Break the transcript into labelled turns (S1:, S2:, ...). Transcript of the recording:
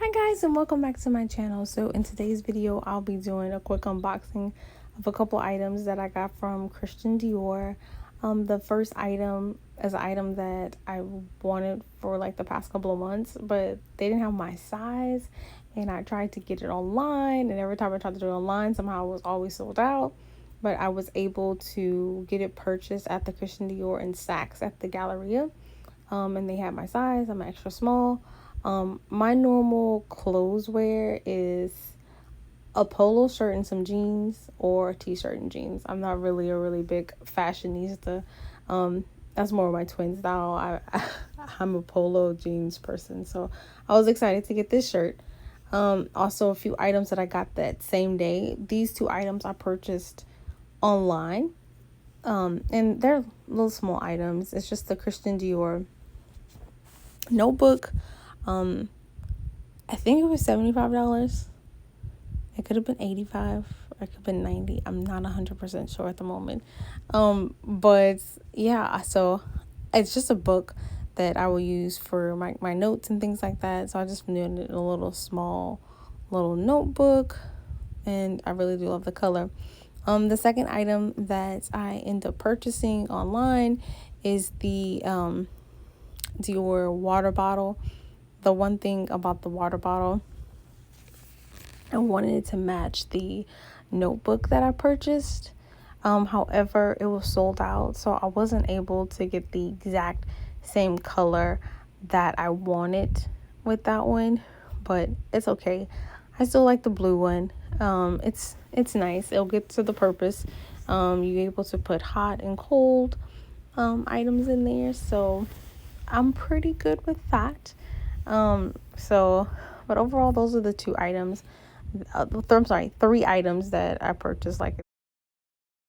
S1: Hi guys, and welcome back to my channel. So in today's video I'll be doing a quick unboxing of a couple items that I got from Christian Dior. The first item is an item that I wanted for like the past couple of months, but they didn't have my size, and I tried to get it online, and every time I tried to do it online somehow it was always sold out. But I was able to get it purchased at the Christian Dior in Saks at the Galleria. And they had my size. I'm extra small. My normal clothes wear is a polo shirt and some jeans, or a t-shirt and jeans. I'm not really a really big fashionista. That's more of my twin style. I'm a polo jeans person, so I was excited to get this shirt. Also a few items that I got that same day. These two items I purchased online. And they're little small items. It's just the Christian Dior notebook. I think it was $75. It could have been 85, or it could have been 90. I'm not 100% sure at the moment. But yeah, so it's just a book that I will use for my notes and things like that. So I just made it a little small little notebook, and I really do love the color. The second item that I end up purchasing online is the Dior water bottle. The one thing about the water bottle, I wanted it to match the notebook that I purchased. However, it was sold out, so I wasn't able to get the exact same color that I wanted with that one, but it's okay. I still like the blue one. It's nice. It'll get to the purpose. You're able to put hot and cold items in there, so I'm pretty good with that. But overall, those are the two items. I'm sorry, three items that I purchased. Like